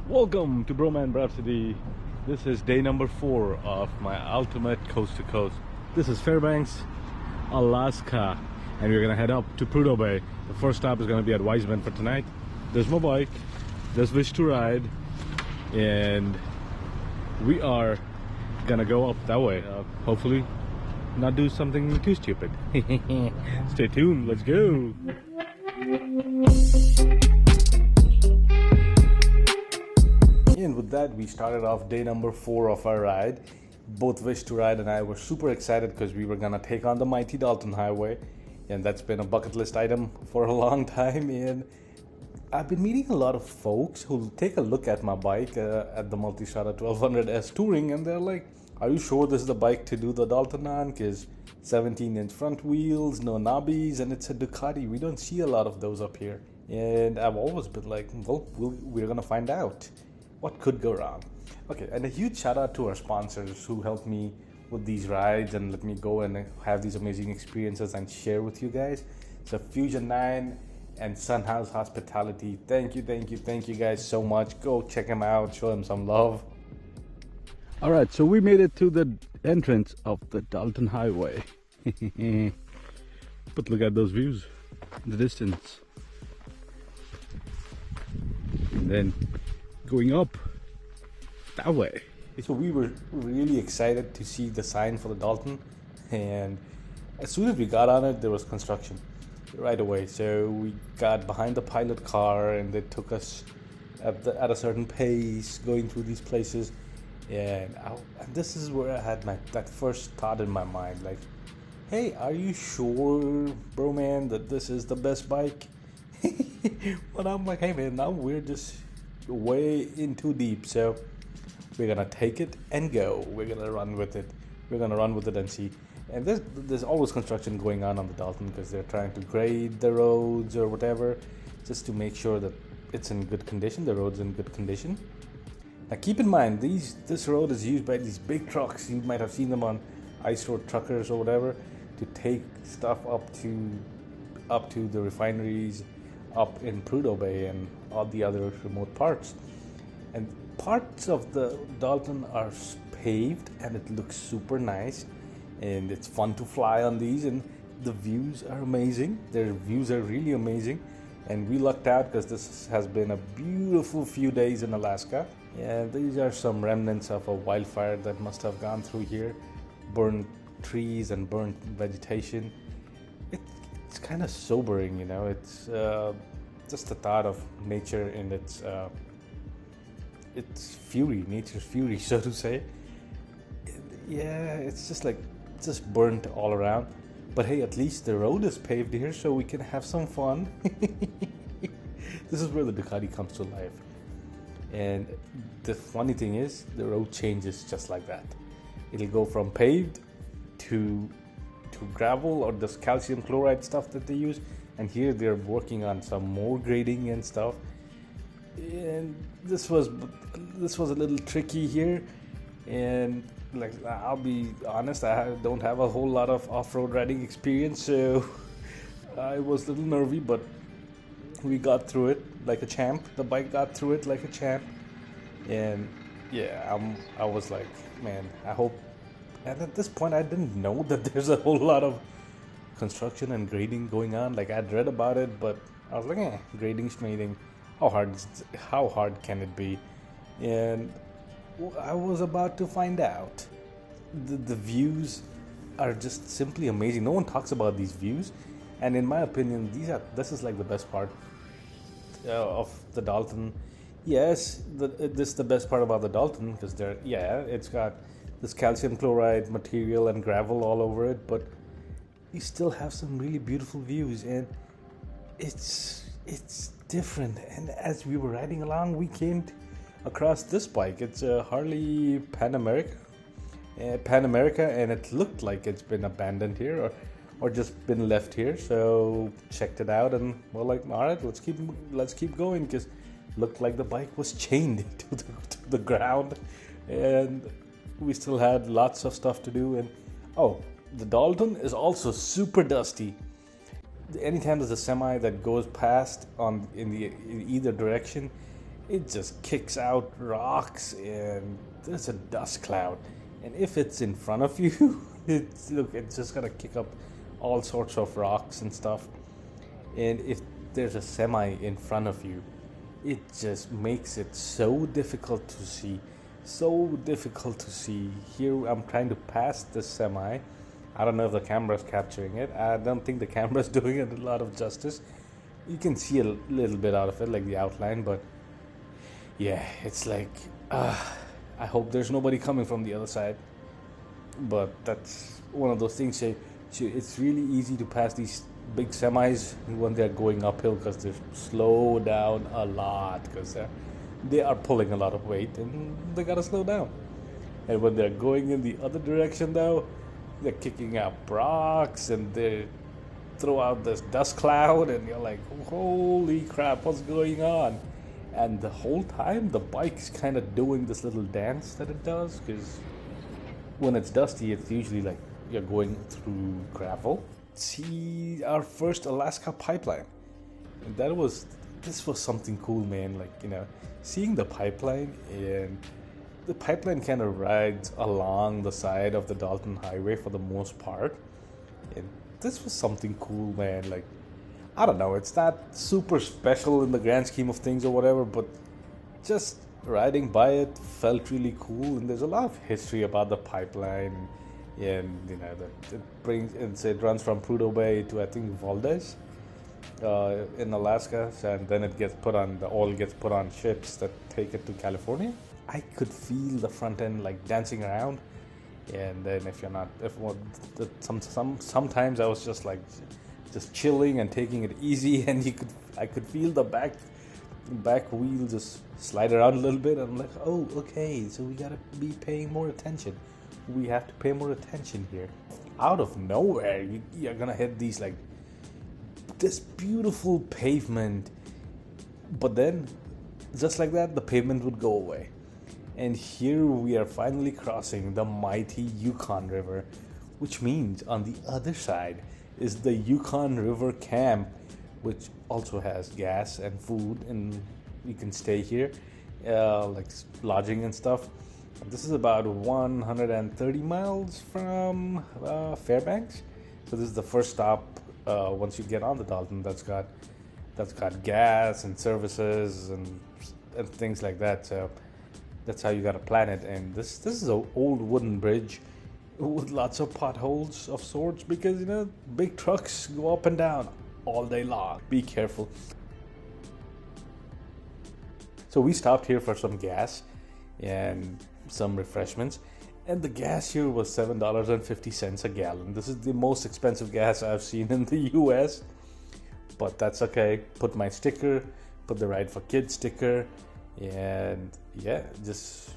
Welcome to Bhroman Braapsody. This is day number 4 of my ultimate coast to coast. This is Fairbanks, Alaska, and we're gonna head up to Prudhoe Bay. The first stop is gonna be at Wiseman for tonight. There's my bike, there's Wish to Ride, and we are gonna go up that way. Hopefully not do something too stupid. Stay tuned, let's go. And with that, we started off day number 4 of our ride. Both Wish to Ride and I were super excited because we were gonna take on the mighty Dalton Highway, and that's been a bucket list item for a long time. And I've been meeting a lot of folks who'll take a look at my bike at the Multistrada 1200S Touring, and they're like, "Are you sure this is the bike to do the Dalton on? Because 17-inch front wheels, no knobbies, and it's a Ducati. We don't see a lot of those up here." And I've always been like, well, we're gonna find out what could go wrong. Okay, and a huge shout out to our sponsors who helped me with these rides and let me go and have these amazing experiences and share with you guys. So Fusion 9 and Sunhouse Hospitality, thank you guys so much. Go check them out, show them some love. All right, so we made it to the entrance of the Dalton Highway. But look at those views in the distance. And then going up that way. So we were really excited to see the sign for the Dalton, and as soon as we got on it, there was construction right away. So we got behind the pilot car, and they took us at a certain pace going through these places. And this is where I had that first thought in my mind, like, hey, are you sure, bro man, that this is the best bike? But I'm like, hey man, now we're just way in too deep, so we're gonna take it and go. We're gonna run with it. We're gonna run with it and see. And there's always construction going on the Dalton because they're trying to grade the roads or whatever, just to make sure that it's in good condition. The road's in good condition. Now keep in mind, this road is used by these big trucks. You might have seen them on ice road truckers or whatever, to take stuff up to the refineries up in Prudhoe Bay and all the other remote parts. And parts of the Dalton are paved, and it looks super nice, and it's fun to fly on these, and the views are amazing. Their views are really amazing, and we lucked out because this has been a beautiful few days in Alaska. And these are some remnants of a wildfire that must have gone through here, burned trees and burnt vegetation. It's kind of sobering, you know. It's just the thought of nature in its fury, nature's fury, so to say. Yeah, it's just burnt all around. But hey, at least the road is paved here, so we can have some fun. This is where the Ducati comes to life. And the funny thing is, the road changes just like that. It'll go from paved to gravel or this calcium chloride stuff that they use, and here they're working on some more grading and stuff. And this was a little tricky here, and like, I'll be honest, I don't have a whole lot of off-road riding experience, so I was a little nervy, but we got through it like a champ. The bike got through it like a champ. And yeah, I was like, man, I hope. And at this point, I didn't know that there's a whole lot of construction and grading going on. Like, I'd read about it, but I was like, grading, schmading, how hard can it be? And I was about to find out. The views are just simply amazing. No one talks about these views, and in my opinion, this is like the best part of the Dalton. Yes, this is the best part about the Dalton, because it's got this calcium chloride material and gravel all over it, but you still have some really beautiful views, and it's different. And as we were riding along, we came across this bike. It's a Harley Pan America, and it looked like it's been abandoned here or just been left here. So checked it out, and we're like, all right, let's keep going, because looked like the bike was chained to the ground, and we still had lots of stuff to do. And the Dalton is also super dusty. Anytime there's a semi that goes past in either direction, it just kicks out rocks and there's a dust cloud. And if it's in front of you, it's just gonna kick up all sorts of rocks and stuff. And if there's a semi in front of you, it just makes it so difficult to see. So difficult to see. Here I'm trying to pass the semi. I don't know if the camera's capturing it. I don't think the camera's doing it a lot of justice. You can see a little bit out of it, like the outline, but yeah, it's like, I hope there's nobody coming from the other side. But that's one of those things. It's really easy to pass these big semis when they're going uphill because they slow down a lot because they are pulling a lot of weight and they gotta slow down. And when they're going in the other direction, though, they're kicking up rocks and they throw out this dust cloud, and you're like, holy crap, what's going on? And the whole time the bike's kind of doing this little dance that it does, because when it's dusty, it's usually like you're going through gravel. See our first Alaska pipeline, and this was something cool, man. Like, seeing the pipeline, and the pipeline kind of rides along the side of the Dalton Highway for the most part, and this was something cool, man. Like, I don't know, it's not super special in the grand scheme of things or whatever, but just riding by it felt really cool. And there's a lot of history about the pipeline, and it runs from Prudhoe Bay to, I think, Valdez in Alaska, and then the oil gets put on ships that take it to California. I could feel the front end like dancing around, and then sometimes I was just like chilling and taking it easy, and I could feel the back wheel just slide around a little bit. I'm like, oh, okay, so we gotta be paying more attention. We have to pay more attention here. Out of nowhere, you're gonna hit this beautiful pavement, but then just like that, the pavement would go away. And here we are finally crossing the mighty Yukon River, which means on the other side is the Yukon River Camp, which also has gas and food, and you can stay here, like lodging and stuff. This is about 130 miles from Fairbanks. So this is the first stop once you get on the Dalton that's got gas and services and things like that. So that's how you gotta plan it. And this is an old wooden bridge with lots of potholes of sorts, because big trucks go up and down all day long. Be careful. So we stopped here for some gas and some refreshments, and the gas here was $7.50 a gallon. This is the most expensive gas I've seen in the US, but that's okay. Put my sticker, put the Ride for Kids sticker, and yeah, just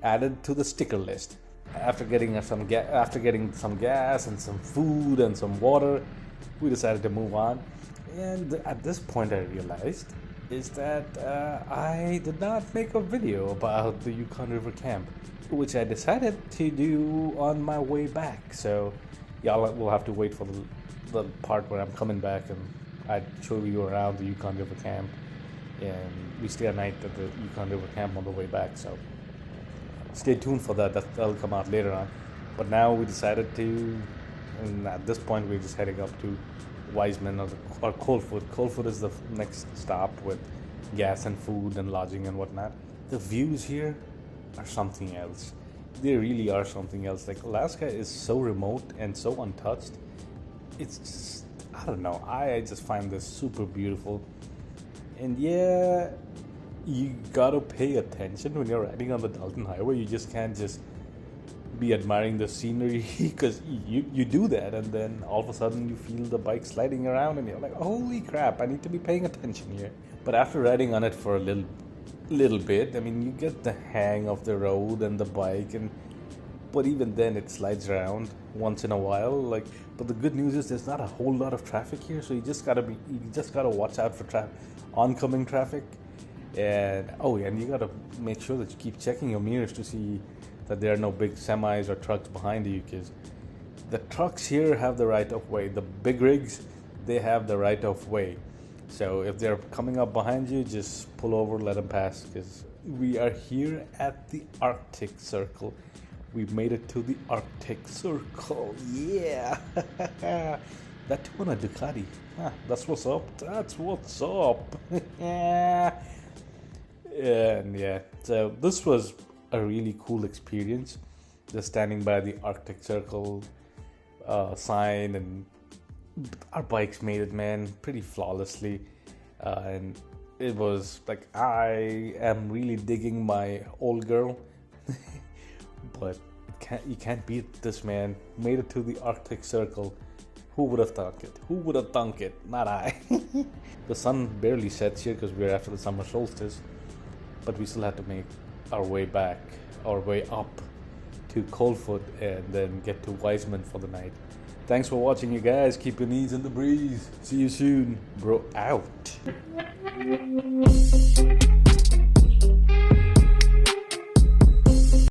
added to the sticker list. After getting some gas and some food and some water, we decided to move on. And at this point, I realized is that I did not make a video about the Yukon River Camp, which I decided to do on my way back. So y'all will have to wait for the part where I'm coming back and I show you around the Yukon River Camp, and we stay a night at the Yukon River Camp on the way back. So stay tuned for that. That'll come out later on. But now we decided to, and at this point we're just heading up to Wiseman or Coldfoot. Coldfoot is the next stop with gas and food and lodging and whatnot. The views here are something else. They really are something else. Like, Alaska is so remote and so untouched. It's just, I don't know. I just find this super beautiful. And yeah, you gotta pay attention when you're riding on the Dalton Highway. You just can't just be admiring the scenery, because you do that, and then all of a sudden you feel the bike sliding around and you're like, holy crap, I need to be paying attention here. But after riding on it for a little bit, I mean, you get the hang of the road and the bike, but even then it slides around once in a while. But the good news is there's not a whole lot of traffic here, so you just gotta watch out for oncoming traffic. And and you gotta make sure that you keep checking your mirrors to see that there are no big semis or trucks behind you, because the trucks here have the right of way. The big rigs, they have the right of way. So if they're coming up behind you, just pull over, let them pass, because we are here at the Arctic Circle. We made it to the Arctic Circle. Yeah. That too on a Ducati. That's what's up. That's what's up. And yeah, so this was a really cool experience. Just standing by the Arctic Circle sign, and our bikes made it, man, pretty flawlessly. And it was like, I am really digging my old girl. But you can't beat this, man. Made it to the Arctic Circle. Who would have thunk it? Who would have thunk it? Not I. The sun barely sets here because we're after the summer solstice. But we still have to make our way back, our way up to Coldfoot, and then get to Wiseman for the night. Thanks for watching, you guys. Keep your knees in the breeze. See you soon. Bro out.